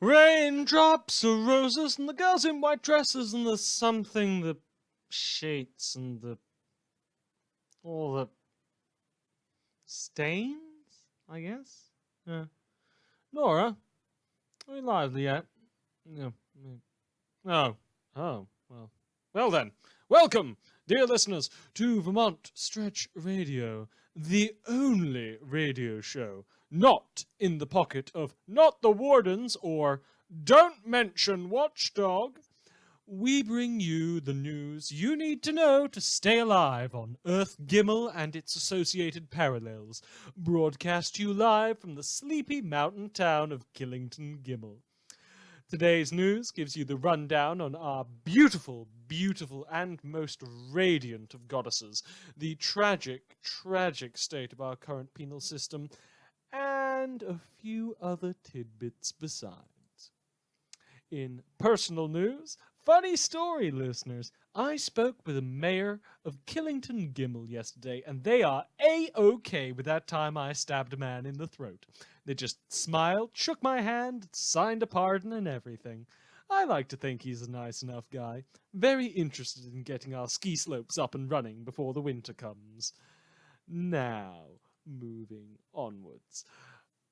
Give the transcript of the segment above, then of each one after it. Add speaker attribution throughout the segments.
Speaker 1: Raindrops of roses and the girls in white dresses and the something, the shades and all the stains, I guess? Yeah. Nora, are you lively yet? No. Oh. Well. Well then, welcome, dear listeners, to Vermont Stretch Radio, the only radio show not in the pocket of Not the Wardens or Don't Mention Watchdog. We bring you the news you need to know to stay alive on Earth Gimel and its associated parallels, broadcast to you live from the sleepy mountain town of Killington Gimel. Today's news gives you the rundown on our beautiful, and most radiant of goddesses, the tragic state of our current penal system, and a few other tidbits besides. In personal news, funny story, listeners. I spoke with the mayor of Killington Gimel yesterday, and they are A-OK with that time I stabbed a man in the throat. They just smiled, shook my hand, signed a pardon, and everything. I like to think he's a nice enough guy, very interested in getting our ski slopes up and running before the winter comes. Now, moving onwards.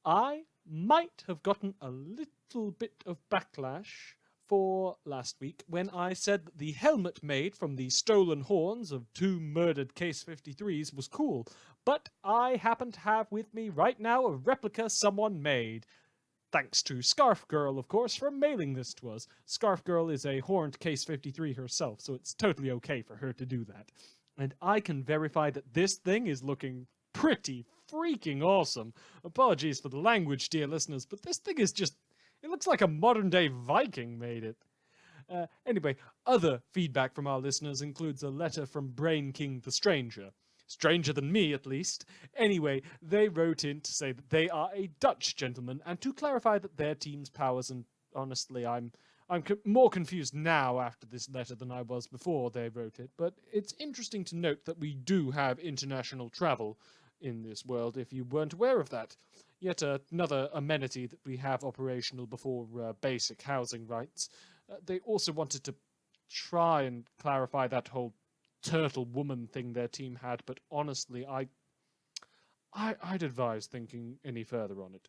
Speaker 1: I might have gotten a little bit of backlash for last week when I said that the helmet made from the stolen horns of 2 murdered Case 53s was cool, but I happen to have with me right now a replica someone made. Thanks to Scarf Girl, of course, for mailing this to us. Scarf Girl is a horned Case 53 herself, so it's totally okay for her to do that. And I can verify that this thing is looking pretty freaking awesome. Apologies for the language, dear listeners, but this thing is just... it looks like a modern-day Viking made it. Anyway, other feedback from our listeners includes a letter from Brain King the Stranger. Stranger than me, at least. Anyway, they wrote in to say that they are a Dutch gentleman, and to clarify that their team's powers, and honestly, I'm more confused now after this letter than I was before they wrote it, but it's interesting to note that we do have international travel in this world, if you weren't aware of that. Yet another amenity that we have operational before basic housing rights. They also wanted to try and clarify that whole turtle woman thing their team had, but honestly, I'd advise thinking any further on it.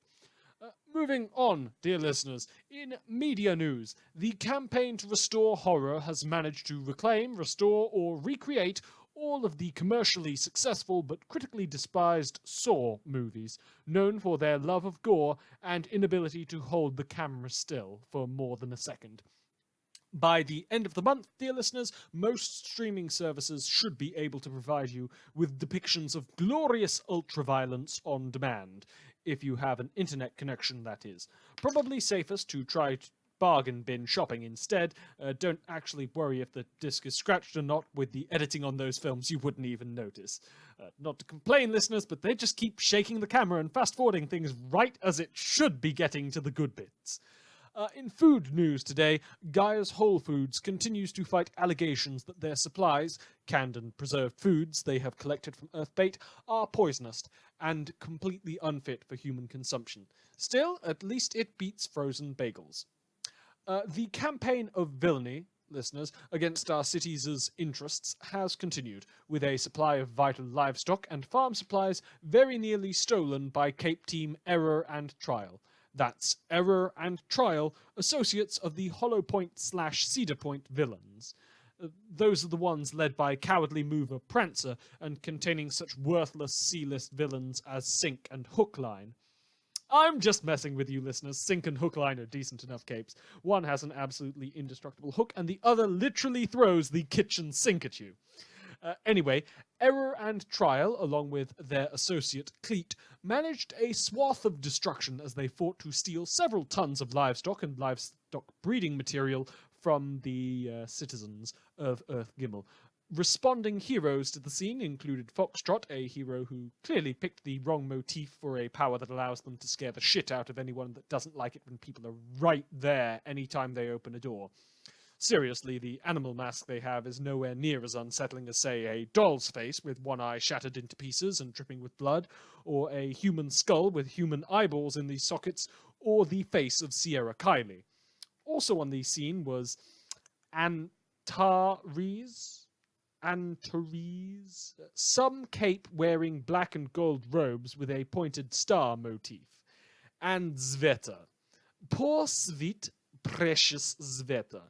Speaker 1: Moving on, dear listeners, in media news, the campaign to restore horror has managed to reclaim, restore, or recreate all of the commercially successful but critically despised Saw movies, known for their love of gore and inability to hold the camera still for more than a second. By the end of the month, dear listeners, most streaming services should be able to provide you with depictions of glorious ultraviolence on demand, if you have an internet connection, that is. Probably safest to try bargain bin shopping instead. Don't actually worry if the disc is scratched or not. With the editing on those films, you wouldn't even notice. Not to complain, listeners, but they just keep shaking the camera and fast-forwarding things right as it should be getting to the good bits. In food news today, Gaia's Whole Foods continues to fight allegations that their supplies, canned and preserved foods they have collected from Earthbait, are poisonous and completely unfit for human consumption. Still, at least it beats frozen bagels. The campaign of villainy, listeners, against our cities' interests has continued, with a supply of vital livestock and farm supplies very nearly stolen by Cape Team Error and Trial. That's Error and Trial, associates of the Hollow Point/Cedar Point villains. Those are the ones led by cowardly mover Prancer and containing such worthless C-list villains as Sink and Hookline. I'm just messing with you, listeners. Sink and Hookline are decent enough capes. One has an absolutely indestructible hook, and the other literally throws the kitchen sink at you. Anyway, Error and Trial, along with their associate Cleet, managed a swath of destruction as they fought to steal several tons of livestock and livestock breeding material from the citizens of Earth Gimel. Responding heroes to the scene included Foxtrot, a hero who clearly picked the wrong motif for a power that allows them to scare the shit out of anyone that doesn't like it when people are right there anytime they open a door. Seriously, the animal mask they have is nowhere near as unsettling as, say, a doll's face with one eye shattered into pieces and dripping with blood, or a human skull with human eyeballs in the sockets, or the face of Sierra Kiley. Also on the scene was Antares, some cape wearing black and gold robes with a pointed star motif, and Sveta. Poor sweet, precious Sveta.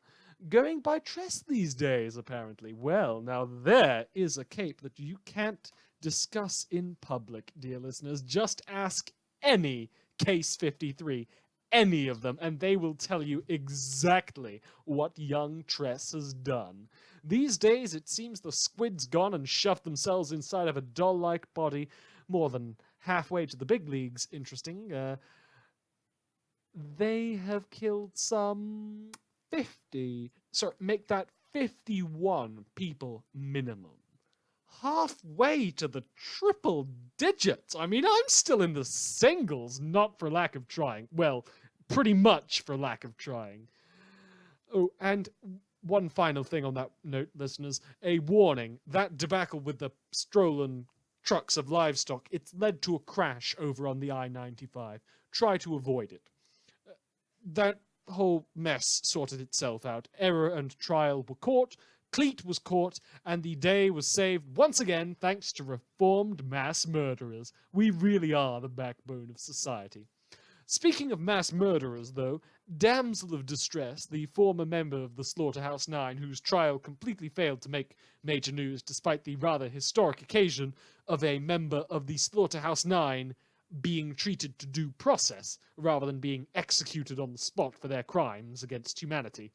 Speaker 1: Going by Tress these days, apparently. Well, now there is a cape that you can't discuss in public, dear listeners. Just ask any Case 53, any of them, and they will tell you exactly what young Tress has done. These days, it seems the squid's gone and shoved themselves inside of a doll-like body more than halfway to the big leagues. Interesting. They have killed some 51 people minimum. Halfway to the triple digits. I mean, I'm still in the singles, not for lack of trying. Well, pretty much for lack of trying. Oh, and one final thing on that note, listeners. A warning. That debacle with the stolen trucks of livestock, it's led to a crash over on the I-95. Try to avoid it. That whole mess sorted itself out. Error and trial were caught, Cleet was caught, and the day was saved once again thanks to reformed mass murderers. We really are the backbone of society. Speaking of mass murderers, though, Damsel of Distress, the former member of the Slaughterhouse Nine, whose trial completely failed to make major news despite the rather historic occasion of a member of the Slaughterhouse Nine being treated to due process rather than being executed on the spot for their crimes against humanity.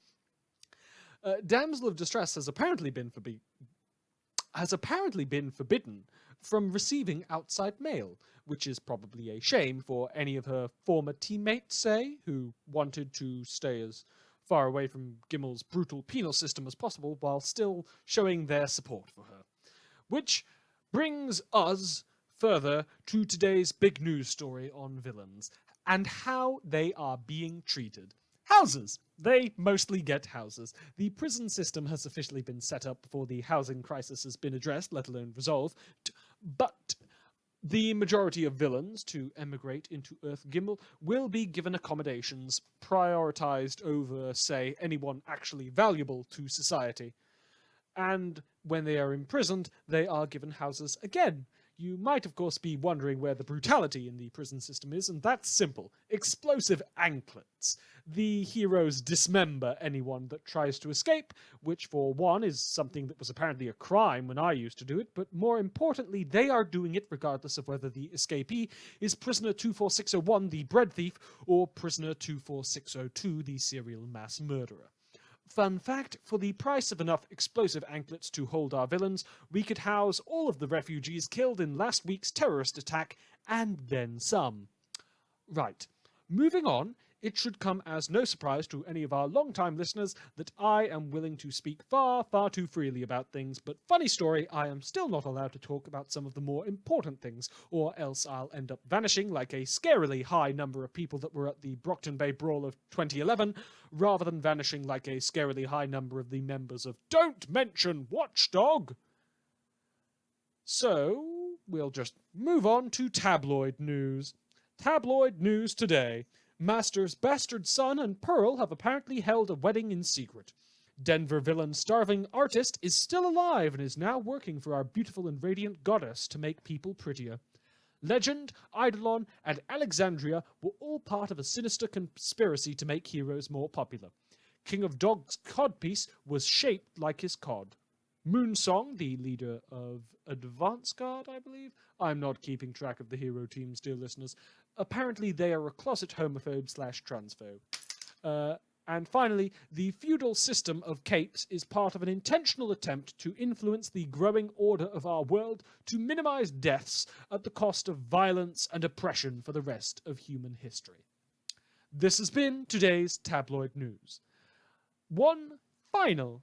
Speaker 1: Damsel of Distress has apparently been forbidden from receiving outside mail, which is probably a shame for any of her former teammates, say, who wanted to stay as far away from Gimmel's brutal penal system as possible while still showing their support for her. Which brings us further to today's big news story on villains and how they are being treated. Houses. They mostly get houses. The prison system has officially been set up before the housing crisis has been addressed, let alone resolved. But the majority of villains to emigrate into Earth Gimmel will be given accommodations prioritized over, say, anyone actually valuable to society. And when they are imprisoned, they are given houses again. You might, of course, be wondering where the brutality in the prison system is, and that's simple. Explosive anklets. The heroes dismember anyone that tries to escape, which for one is something that was apparently a crime when I used to do it, but more importantly, they are doing it regardless of whether the escapee is Prisoner 24601, the bread thief, or Prisoner 24602, the serial mass murderer. Fun fact, for the price of enough explosive anklets to hold our villains, we could house all of the refugees killed in last week's terrorist attack, and then some. Right. Moving on, it should come as no surprise to any of our long-time listeners that I am willing to speak far, far too freely about things, but funny story, I am still not allowed to talk about some of the more important things, or else I'll end up vanishing like a scarily high number of people that were at the Brockton Bay Brawl of 2011, rather than vanishing like a scarily high number of the members of Don't Mention Watchdog. So, we'll just move on to tabloid news. Tabloid news today. Master's bastard son and Pearl have apparently held a wedding in secret. Denver villain Starving Artist is still alive and is now working for our beautiful and radiant goddess to make people prettier. Legend, Eidolon, and Alexandria were all part of a sinister conspiracy to make heroes more popular. King of Dogs' codpiece was shaped like his cod. Moonsong, the leader of Advance Guard, I believe. I'm not keeping track of the hero teams, dear listeners. Apparently they are a closet homophobe/transphobe. And finally, the feudal system of capes is part of an intentional attempt to influence the growing order of our world to minimize deaths at the cost of violence and oppression for the rest of human history. This has been today's tabloid news. One final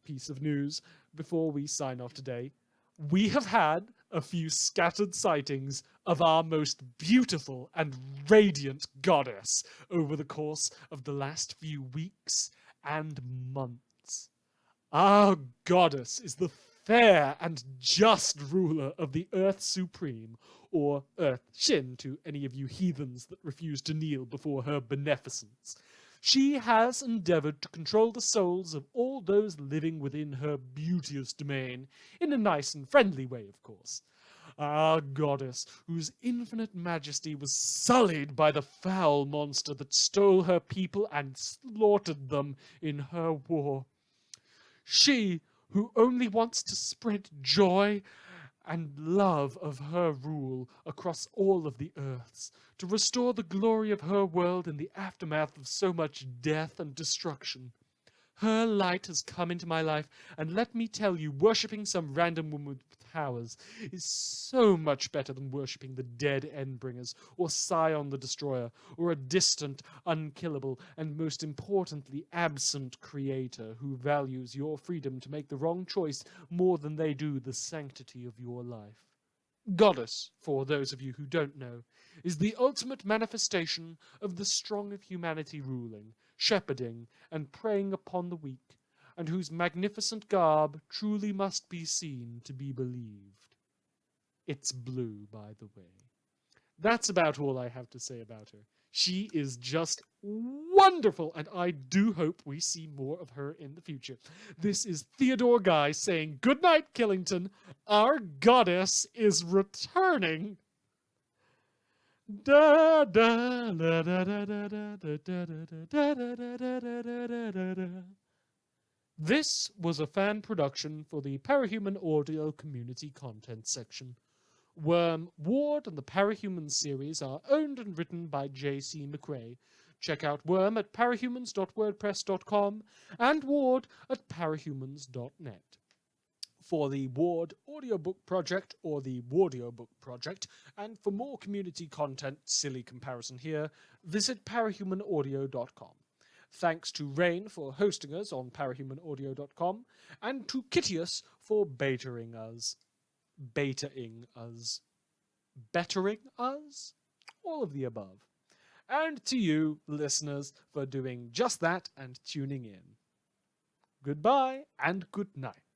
Speaker 1: piece of news before we sign off today. We have had a few scattered sightings of our most beautiful and radiant goddess over the course of the last few weeks, and months. Our goddess is the fair and just ruler of the Earth Supreme, or Earth Shin to any of you heathens that refuse to kneel before her beneficence. She has endeavored to control the souls of all those living within her beauteous domain, in a nice and friendly way, of course. Our goddess, whose infinite majesty was sullied by the foul monster that stole her people and slaughtered them in her war. She, who only wants to spread joy and love of her rule across all of the earths, to restore the glory of her world in the aftermath of so much death and destruction. Her light has come into my life, and let me tell you, worshipping some random woman with powers is so much better than worshipping the dead Endbringers, or Scion the Destroyer, or a distant, unkillable, and most importantly, absent creator who values your freedom to make the wrong choice more than they do the sanctity of your life. Goddess, for those of you who don't know, is the ultimate manifestation of the strong of humanity ruling, shepherding, and preying upon the weak, and whose magnificent garb truly must be seen to be believed. It's blue, by the way. That's about all I have to say about her. She is just wonderful, and I do hope we see more of her in the future. This is Theodore Guy saying, good night, Killington. Our goddess is returning. Da da da da da da da da da da da da da. This was a fan production for the Parahuman Audio Community Content section. Worm, Ward, and the Parahumans series are owned and written by J.C. McCrae. Check out Worm at parahumans.wordpress.com and Ward at parahumans.net. For the Ward Audiobook Project or the Wardiobook Project, and for more community content, silly comparison here, visit parahumanaudio.com. Thanks to Rain for hosting us on parahumanaudio.com, and to Kitius for bettering us. Bettering us. Bettering us? All of the above. And to you, listeners, for doing just that and tuning in. Goodbye and good night.